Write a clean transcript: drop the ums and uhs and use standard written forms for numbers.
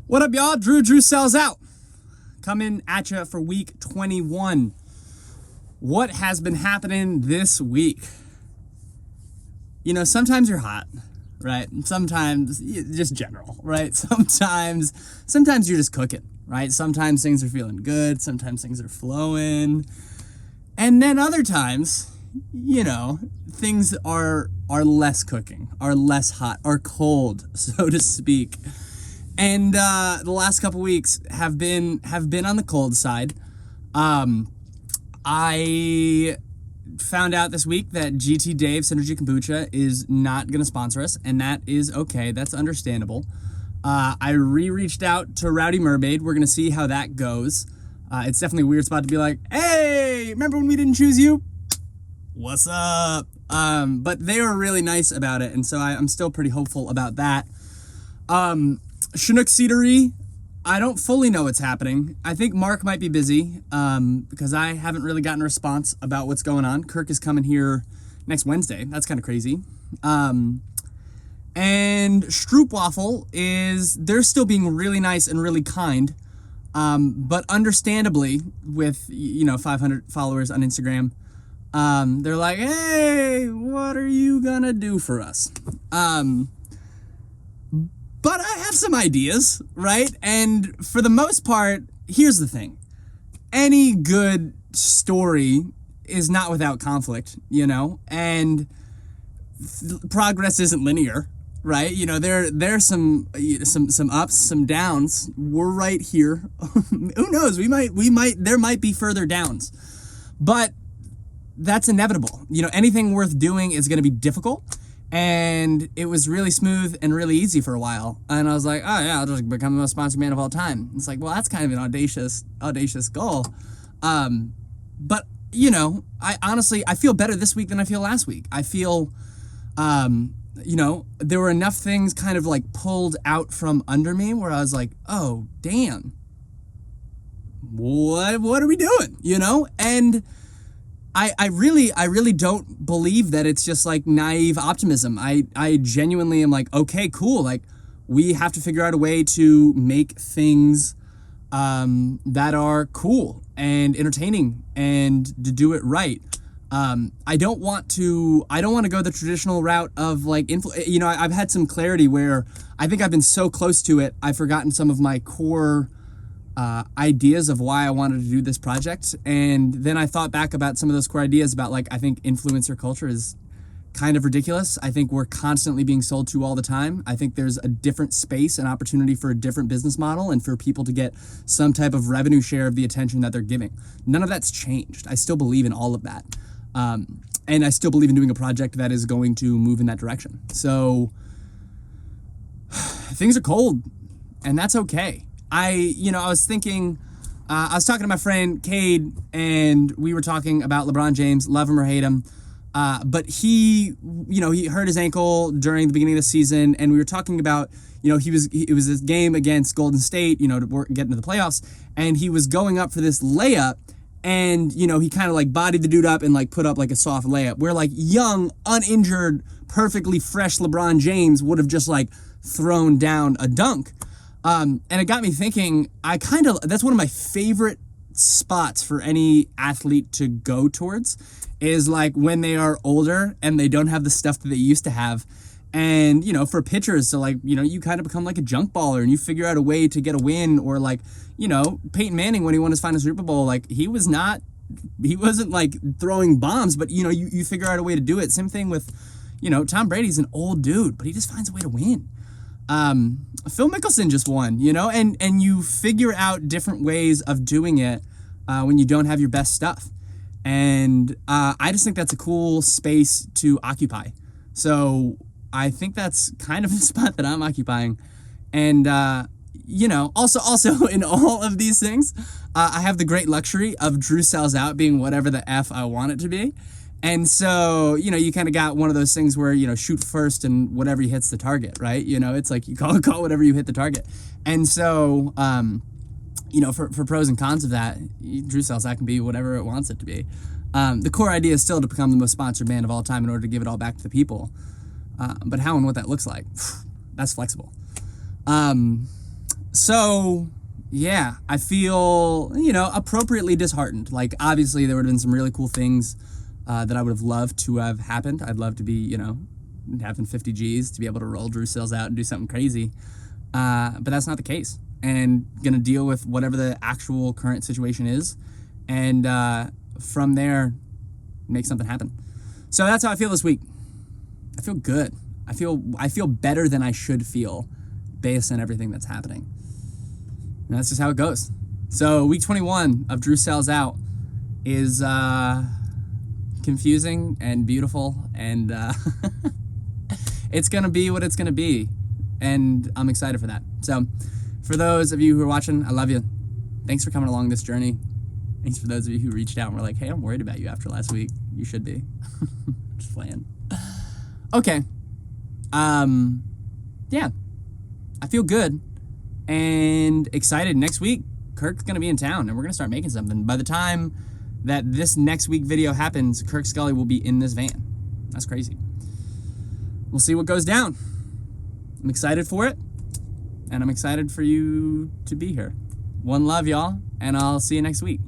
What up, y'all? Drew sells out. Coming at you for week 21. What has been happening this week? You know, sometimes you're hot, right? Sometimes just general, right? Sometimes you're just cooking, right? Sometimes things are feeling good. Sometimes things are flowing. And then other times, you know, things are less cooking, are less hot, are cold, so to speak. And the last couple weeks have been on the cold side. I found out this week that GT Dave Synergy Kombucha is not going to sponsor us, and that is okay. That's understandable. I reached out to Rowdy Mermaid. We're going to see how that goes. It's definitely a weird spot to be like, hey, remember when we didn't choose you? What's up? But they were really nice about it, and so I'm still pretty hopeful about that. Chinook Seedery, I don't fully know what's happening. I think Mark might be busy because I haven't really gotten a response about what's going on. Kirk is coming here next Wednesday. That's kind of crazy. And Stroopwafel they're still being really nice and really kind. But understandably, with 500 followers on Instagram, they're like, hey, what are you gonna do for us? But I have some ideas, right? And for the most part, here's the thing. Any good story is not without conflict, and progress isn't linear, right? There's some ups, some downs. We're right here. Who knows? There might be further downs, but that's inevitable. Anything worth doing is going to be difficult. And it was really smooth and really easy for a while. And I was like, oh yeah, I'll just become the most sponsored man of all time. It's like, well, that's kind of an audacious goal. But I honestly feel better this week than I feel last week. I feel, there were enough things kind of like pulled out from under me where I was like, oh damn, what are we doing? And I really don't believe that it's just like naive optimism. I genuinely am like, okay, cool. Like, we have to figure out a way to make things that are cool and entertaining and to do it right. I don't want to go the traditional route of like, I've had some clarity where I think I've been so close to it, I've forgotten some of my core ideas of why I wanted to do this project. And then I thought back about some of those core ideas about like, I think influencer culture is kind of ridiculous. I think we're constantly being sold to all the time. I think there's a different space and opportunity for a different business model and for people to get some type of revenue share of the attention that they're giving. None of that's changed. I still believe in all of that. And I still believe in doing a project that is going to move in that direction. So things are cold, and that's okay. I was thinking, I was talking to my friend Cade, and we were talking about LeBron James, love him or hate him. But he hurt his ankle during the beginning of the season, and we were talking about, it was this game against Golden State, to get into the playoffs, and he was going up for this layup, and, he kind of like bodied the dude up and like put up like a soft layup, where like young, uninjured, perfectly fresh LeBron James would have just like thrown down a dunk. And it got me thinking, that's one of my favorite spots for any athlete to go towards, is like when they are older and they don't have the stuff that they used to have. And, for pitchers to like, you kind of become like a junk baller and you figure out a way to get a win, or like, Peyton Manning, when he won his final Super Bowl, like he wasn't like throwing bombs, but you figure out a way to do it. Same thing with, Tom Brady's an old dude, but he just finds a way to win. Phil Mickelson just won, and you figure out different ways of doing it when you don't have your best stuff. And I just think that's a cool space to occupy. So I think that's kind of the spot that I'm occupying. And, also in all of these things, I have the great luxury of Drew Sells Out being whatever the F I want it to be. And so, you kind of got one of those things where, shoot first and whatever hits the target, right? It's like you call whatever you hit the target. And so, for pros and cons of that, Drew Sells Out can be whatever it wants it to be. The core idea is still to become the most sponsored band of all time in order to give it all back to the people. But how and what that looks like, that's flexible. So, yeah, I feel, you know, appropriately disheartened. Like, obviously, there would have been some really cool things that I would have loved to have happened. I'd love to be, you know, having 50 G's to be able to roll Drew Sales out and do something crazy. But that's not the case. And gonna deal with whatever the actual current situation is. And from there, make something happen. So that's how I feel this week. I feel good. I feel better than I should feel based on everything that's happening. And that's just how it goes. So week 21 of Drew Sells Out is confusing and beautiful, and it's going to be what it's going to be. And I'm excited for that. So for those of you who are watching, I love you. Thanks for coming along this journey. Thanks for those of you who reached out and were like, hey, I'm worried about you after last week. You should be. Just playing. Okay. Yeah. I feel good and excited. Next week, Kirk's going to be in town, and we're going to start making something. By the time that this next week video happens, Kirk Scully will be in this van. That's crazy. We'll see what goes down. I'm excited for it, and I'm excited for you to be here. One love, y'all, and I'll see you next week.